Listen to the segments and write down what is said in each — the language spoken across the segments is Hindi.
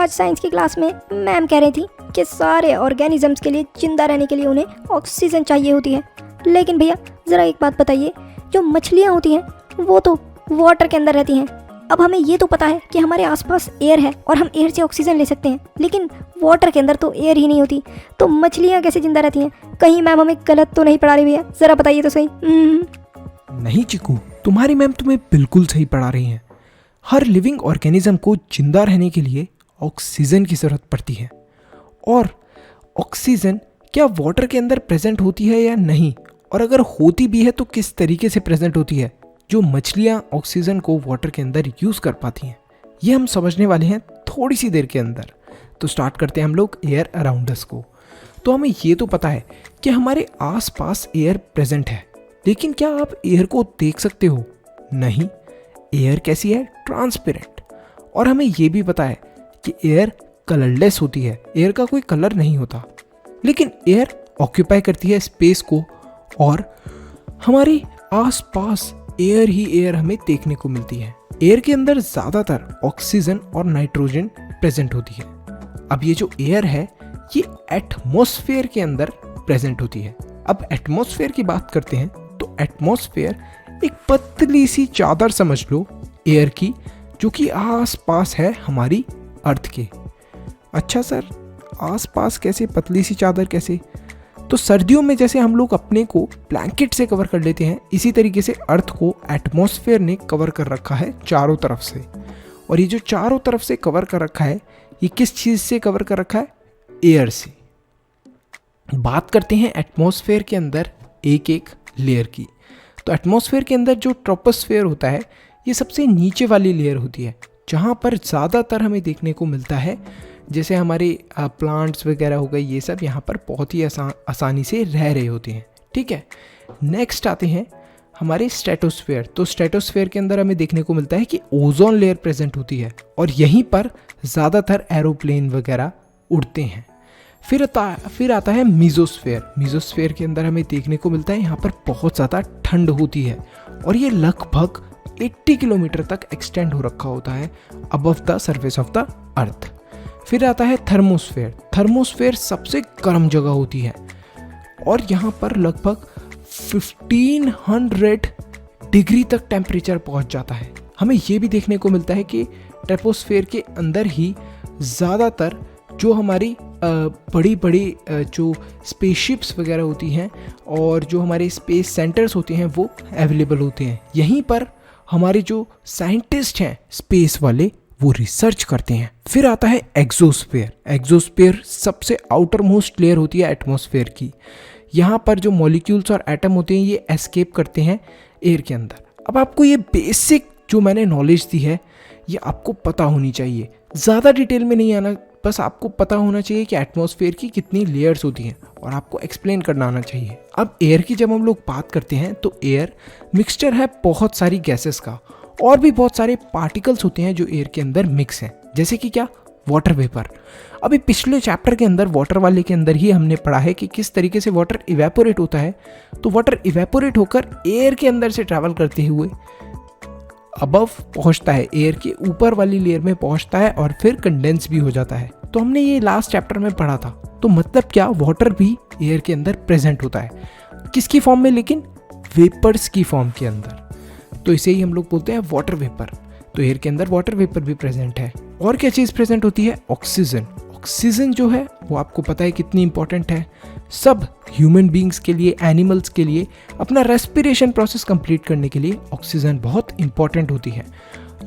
आज साइंस की क्लास में मैम कह रही थी कि सारे ऑर्गेनिजम्स के लिए जिंदा रहने के लिए उन्हें ऑक्सीजन चाहिए होती है। लेकिन भैया ज़रा एक बात बताइए, जो मछलियाँ होती हैं वो तो वाटर के अंदर रहती हैं। अब हमें ये तो पता है कि हमारे आसपास एयर है और हम एयर से ऑक्सीजन ले सकते हैं, लेकिन वाटर के अंदर तो एयर ही नहीं होती, तो मछलियाँ कैसे जिंदा रहती हैं? कहीं मैम हमें गलत तो नहीं पढ़ा रही भैया? ज़रा बताइए तो सही। नहीं चिकू, तुम्हारी मैम तुम्हें बिल्कुल सही पढ़ा रही हैं। हर लिविंग ऑर्गेनिज्म को जिंदा रहने के लिए ऑक्सीजन की ज़रूरत पड़ती है। और ऑक्सीजन क्या वाटर के अंदर प्रेजेंट होती है या नहीं, और अगर होती भी है तो किस तरीके से प्रेजेंट होती है, जो मछलियाँ ऑक्सीजन को वाटर के अंदर यूज़ कर पाती हैं, ये हम समझने वाले हैं थोड़ी सी देर के अंदर। तो स्टार्ट करते हैं हम लोग एयर अराउंड अस को। तो हमें ये तो पता है कि हमारे आसपास एयर प्रेजेंट है, लेकिन क्या आप एयर को देख सकते हो? नहीं। एयर कैसी है? ट्रांसपेरेंट। और हमें ये भी पता है कि एयर कलरलेस होती है, एयर का कोई कलर नहीं होता, लेकिन एयर ऑक्यूपाई करती है स्पेस को, और हमारे आसपास एयर ही एयर हमें देखने को मिलती है। एयर के अंदर ज़्यादातर ऑक्सीजन और नाइट्रोजन प्रेजेंट होती है। अब ये जो एयर है ये एटमॉस्फेयर के अंदर प्रेजेंट होती है। अब एटमॉस्फेयर की बात करते हैं तो एटमॉस्फेयर एक पतली सी चादर समझ लो एयर की, जो कि आसपास है हमारी अर्थ के। अच्छा सर, आसपास कैसे? पतली सी चादर कैसे? तो सर्दियों में जैसे हम लोग अपने को ब्लैंकेट से कवर कर लेते हैं, इसी तरीके से अर्थ को एटमॉस्फेयर ने कवर कर रखा है चारों तरफ से। और ये जो चारों तरफ से कवर कर रखा है, ये किस चीज़ से कवर कर रखा है? एयर से। बात करते हैं एटमॉस्फेयर के अंदर एक एक लेयर की। तो एटमॉस्फेयर के अंदर जो ट्रोपोस्फेयर होता है, ये सबसे नीचे वाली लेयर होती है, जहाँ पर ज़्यादातर हमें देखने को मिलता है, जैसे हमारे प्लांट्स वगैरह हो गए, ये सब यहाँ पर बहुत ही आसानी से रह रहे होते हैं। ठीक है, नेक्स्ट आते हैं हमारे स्ट्रेटोस्फेयर। तो स्ट्रेटोस्फेयर के अंदर हमें देखने को मिलता है कि ओजोन लेयर प्रेजेंट होती है, और यहीं पर ज़्यादातर एरोप्लेन वगैरह उड़ते हैं। फिर आता है मीजोस्फेयर। मीजोस्फेयर के अंदर हमें देखने को मिलता है यहाँ पर बहुत ज़्यादा ठंड होती है, और ये लगभग 80 किलोमीटर तक एक्सटेंड हो रखा होता है above the surface of the earth. फिर आता है थर्मोस्फेयर। थर्मोस्फेयर सबसे गर्म जगह होती है, और यहाँ पर लगभग 1500 डिग्री तक टेम्परेचर पहुँच जाता है। हमें ये भी देखने को मिलता है कि ट्रोपोस्फेयर के अंदर ही ज़्यादातर जो हमारी बड़ी बड़ी जो स्पेसशिप्स वगैरह होती हैं और जो हमारे स्पेस सेंटर्स होते हैं वो अवेलेबल होते हैं। यहीं पर हमारे जो साइंटिस्ट हैं स्पेस वाले, वो रिसर्च करते हैं। फिर आता है एग्जोस्फेयर। एग्जोस्फेयर सबसे आउटर मोस्ट लेयर होती है एटमॉस्फेयर की। यहाँ पर जो मॉलिक्यूल्स और एटम होते हैं ये एस्केप करते हैं एयर के अंदर। अब आपको ये बेसिक जो मैंने नॉलेज दी है ये आपको पता होनी चाहिए, ज़्यादा डिटेल में नहीं आना, बस आपको पता होना चाहिए कि एटमॉस्फेयर की कितनी लेयर्स होती हैं, और आपको एक्सप्लेन करना आना चाहिए। अब एयर की जब हम लोग बात करते हैं तो एयर मिक्सचर है बहुत सारी गैसेस का, और भी बहुत सारे पार्टिकल्स होते हैं जो एयर के अंदर मिक्स हैं, जैसे कि क्या? Water vapour. अभी पिछले चैप्टर के अंदर वाटर वाले के अंदर ही हमने पढ़ा है कि किस तरीके से वाटर इवेपोरेट होता है। तो वाटर इवेपोरेट होकर एयर के अंदर से ट्रैवल करते हुए अबव पहुंचता है, एयर के ऊपर वाली लेयर में पहुंचता है, और फिर कंडेंस भी हो जाता है। तो हमने ये लास्ट चैप्टर में पढ़ा था। तो मतलब क्या? वाटर भी एयर के अंदर प्रेजेंट होता है। किसकी फॉर्म में? लेकिन वेपर्स की फॉर्म के अंदर। तो इसे ही हम लोग बोलते हैं वाटर वेपर। तो एयर के अंदर वाटर वेपर भी प्रेजेंट है। और क्या चीज़ प्रेजेंट होती है? ऑक्सीजन। ऑक्सीजन जो है वो आपको पता है कितनी इंपॉर्टेंट है। सब ह्यूमन बींग्स के लिए, एनिमल्स के लिए, अपना रेस्पिरेशन प्रोसेस कंप्लीट करने के लिए ऑक्सीजन बहुत इंपॉर्टेंट होती है।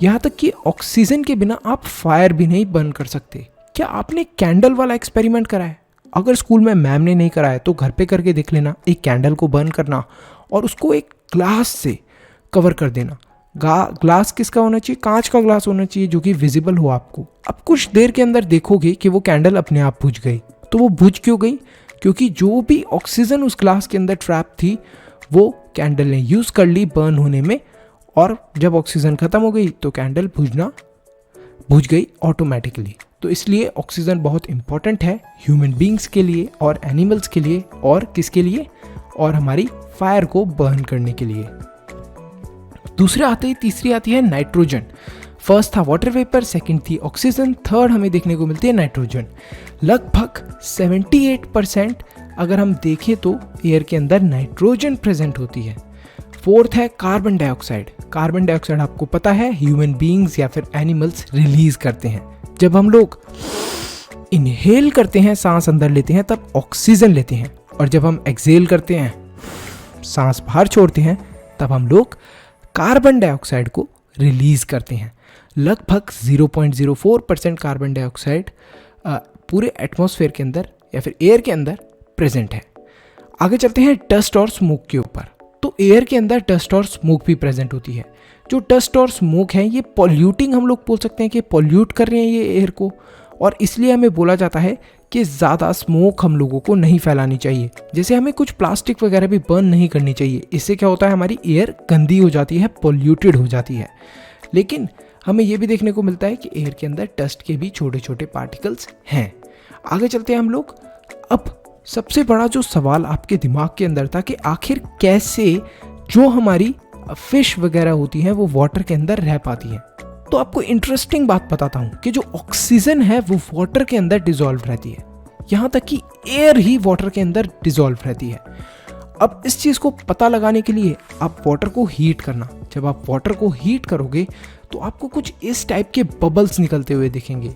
यहाँ तक कि ऑक्सीजन के बिना आप फायर भी नहीं बर्न कर सकते। क्या आपने कैंडल वाला एक्सपेरिमेंट करा है? अगर स्कूल में मैम ने नहीं कराया तो घर पे करके देख लेना। एक कैंडल को बर्न करना और उसको एक ग्लास से कवर कर देना। ग्लास किसका होना चाहिए? कांच का ग्लास होना चाहिए जो कि विजिबल हो आपको। अब कुछ देर के अंदर देखोगे कि वो कैंडल अपने आप बुझ गई। तो वो बुझ क्यों गई? क्योंकि जो भी ऑक्सीजन उस ग्लास के अंदर ट्रैप थी वो कैंडल ने यूज़ कर ली बर्न होने में, और जब ऑक्सीजन ख़त्म हो गई तो कैंडल बुझ गई ऑटोमेटिकली। तो इसलिए ऑक्सीजन बहुत इंपॉर्टेंट है ह्यूमन बींग्स के लिए और एनिमल्स के लिए, और किसके लिए? और हमारी फायर को बर्न करने के लिए। तीसरी आती है नाइट्रोजन। फर्स्ट था वाटर वेपर, सेकंड थी ऑक्सीजन, थर्ड हमें देखने को मिलती है नाइट्रोजन। लगभग 78% अगर हम देखें तो एयर के अंदर नाइट्रोजन प्रेजेंट होती है। फोर्थ है कार्बन डाइऑक्साइड। कार्बन डाइऑक्साइड आपको पता है ह्यूमन बीइंग्स या फिर एनिमल्स रिलीज करते हैं। जब हम लोग इनहेल करते हैं, सांस अंदर लेते हैं, तब ऑक्सीजन लेते हैं, और जब हम एक्सहेल करते हैं, सांस बाहर छोड़ते हैं, तब हम लोग कार्बन डाइऑक्साइड को रिलीज करते हैं। लगभग 0.04% कार्बन डाइऑक्साइड पूरे एटमॉस्फेयर के अंदर या फिर एयर के अंदर प्रेजेंट है। आगे चलते हैं डस्ट और स्मोक के ऊपर। तो एयर के अंदर डस्ट और स्मोक भी प्रेजेंट होती है। जो डस्ट और स्मोक है ये पॉल्यूटिंग, हम लोग बोल सकते हैं कि पॉल्यूट कर रहे हैं ये एयर को, और इसलिए हमें बोला जाता है कि ज़्यादा स्मोक हम लोगों को नहीं फैलानी चाहिए। जैसे हमें कुछ प्लास्टिक वगैरह भी बर्न नहीं करनी चाहिए। इससे क्या होता है, हमारी एयर गंदी हो जाती है, पॉल्यूटेड हो जाती है। लेकिन हमें ये भी देखने को मिलता है कि एयर के अंदर डस्ट के भी छोटे छोटे पार्टिकल्स हैं। आगे चलते हैं हम लोग। अब सबसे बड़ा जो सवाल आपके दिमाग के अंदर था कि आखिर कैसे जो हमारी फिश वगैरह होती हैं वो वाटर के अंदर रह पाती हैं। तो आपको इंटरेस्टिंग बात बताता हूँ कि जो ऑक्सीजन है वो वाटर के अंदर डिसॉल्व रहती है, यहाँ तक कि एयर ही वाटर के अंदर डिसॉल्व रहती है। अब इस चीज़ को पता लगाने के लिए आप वाटर को हीट करना। जब आप वाटर को हीट करोगे तो आपको कुछ इस टाइप के बबल्स निकलते हुए दिखेंगे।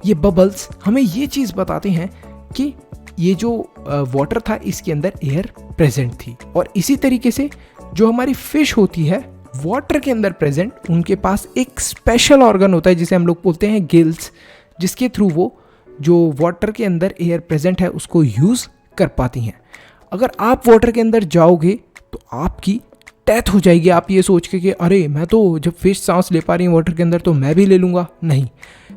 ये बबल्स हमें ये चीज़ बताते हैं कि ये जो वाटर था इसके अंदर एयर प्रेजेंट थी। और इसी तरीके से जो हमारी फिश होती है वाटर के अंदर प्रेजेंट, उनके पास एक स्पेशल ऑर्गन होता है जिसे हम लोग बोलते हैं गिल्स, जिसके थ्रू वो जो वाटर के अंदर एयर प्रेजेंट है उसको यूज़ कर पाती हैं। अगर आप वाटर के अंदर जाओगे तो आपकी डेथ हो जाएगी। आप ये सोच के कि अरे मैं तो जब फिश सांस ले पा रही है वाटर के अंदर तो मैं भी ले लूँगा, नहीं।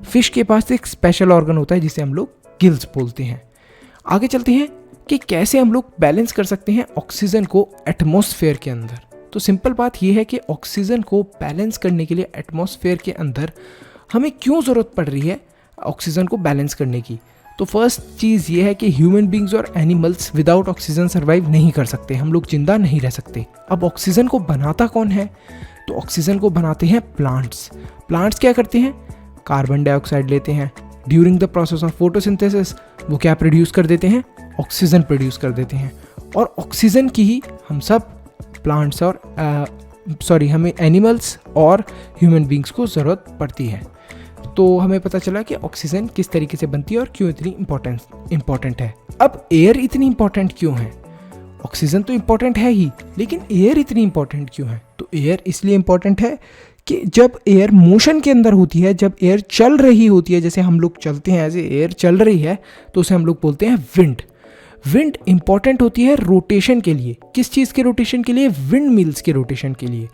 फिश के पास एक स्पेशल ऑर्गन होता है जिसे हम लोग गिल्स बोलते हैं। आगे चलते हैं कि कैसे हम लोग बैलेंस कर सकते हैं ऑक्सीजन को एटमॉस्फेयर के अंदर। तो सिंपल बात यह है कि ऑक्सीजन को बैलेंस करने के लिए एटमॉस्फेयर के अंदर हमें क्यों ज़रूरत पड़ रही है ऑक्सीजन को बैलेंस करने की। तो फर्स्ट चीज़ ये है कि ह्यूमन बींग्स और एनिमल्स विदाउट ऑक्सीजन सर्वाइव नहीं कर सकते, हम लोग जिंदा नहीं रह सकते। अब ऑक्सीजन को बनाता कौन है, तो ऑक्सीजन को बनाते हैं प्लांट्स। प्लांट्स क्या करते हैं, कार्बन डाइऑक्साइड लेते हैं, during the process of photosynthesis वो क्या प्रोड्यूस कर देते हैं, ऑक्सीजन प्रोड्यूस कर देते हैं। और ऑक्सीजन की ही हम सब प्लांट्स और हमें एनिमल्स और ह्यूमन बींग्स को ज़रूरत पड़ती है। तो हमें पता चला कि ऑक्सीजन किस तरीके से बनती है और क्यों इतनी इम्पॉर्टेंट है। अब एयर इतनी इम्पॉर्टेंट क्यों है, ऑक्सीजन तो इम्पॉर्टेंट है ही, लेकिन एयर इतनी इम्पॉर्टेंट क्यों है। तो एयर इसलिए इम्पॉर्टेंट है कि जब एयर मोशन के अंदर होती है, जब एयर चल रही होती है, जैसे हम लोग चलते हैं ऐसे एयर चल रही है, तो उसे हम लोग बोलते हैं विंड। विंड इंपॉर्टेंट होती है रोटेशन के लिए। किस चीज़ के रोटेशन के लिए, विंड मिल्स के रोटेशन के लिए।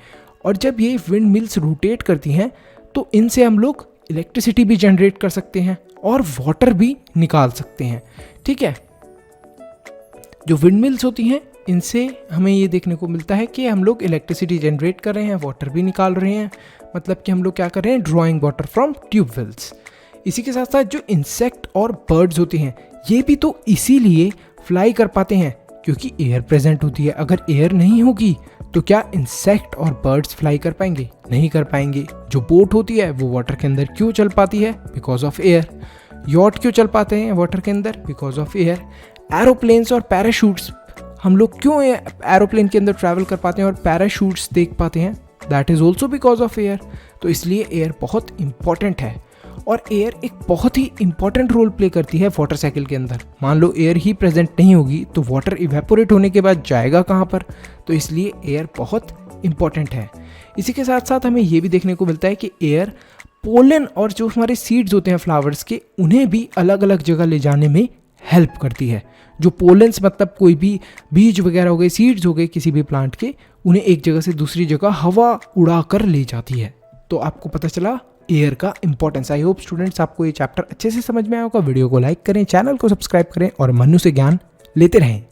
और जब ये विंड मिल्स रोटेट करती हैं तो इनसे हम लोग इलेक्ट्रिसिटी भी जनरेट कर सकते हैं और वाटर भी निकाल सकते हैं। ठीक है, जो विंड मिल्स होती हैं इनसे हमें ये देखने को मिलता है कि हम लोग इलेक्ट्रिसिटी जनरेट कर रहे हैं, वाटर भी निकाल रहे हैं, मतलब कि हम लोग क्या कर रहे हैं, ड्रॉइंग वाटर फ्रॉम ट्यूबवेल्स। इसी के साथ साथ जो इंसेक्ट और बर्ड्स होते हैं ये भी तो इसीलिए फ्लाई कर पाते हैं क्योंकि एयर प्रेजेंट होती है। अगर एयर नहीं होगी तो क्या इंसेक्ट और बर्ड्स फ्लाई कर पाएंगे, नहीं कर पाएंगे। जो बोट होती है वो वाटर के अंदर क्यों चल पाती है, बिकॉज ऑफ एयर। यॉट क्यों चल पाते हैं वाटर के अंदर, बिकॉज ऑफ एयर। एरोप्लेन्स और पैराशूट्स, हम लोग क्यों एरोप्लेन के अंदर ट्रैवल कर पाते हैं और पैराशूट्स देख पाते हैं, that is also because of air. तो इसलिए एयर बहुत इंपॉर्टेंट है। और एयर एक बहुत ही इंपॉर्टेंट रोल प्ले करती है वाटर साइकिल के अंदर। मान लो एयर ही प्रेजेंट नहीं होगी तो वाटर इवेपोरेट होने के बाद जाएगा कहाँ पर, तो इसलिए एयर बहुत इंपॉर्टेंट है। इसी के साथ साथ हमें ये भी देखने को मिलता है कि एयर पोलन और जो हमारे सीड्स होते हैं फ्लावर्स के, उन्हें भी अलग अलग जगह ले जाने में हेल्प करती है। जो पोलेंस मतलब कोई भी बीज वगैरह हो गए, सीड्स हो गए किसी भी प्लांट के, उन्हें एक जगह से दूसरी जगह हवा उड़ा कर ले जाती है। तो आपको पता चला एयर का इंपॉर्टेंस। आई होप स्टूडेंट्स आपको ये चैप्टर अच्छे से समझ में आया होगा। वीडियो को लाइक करें, चैनल को सब्सक्राइब करें और मन्नू से ज्ञान लेते रहें।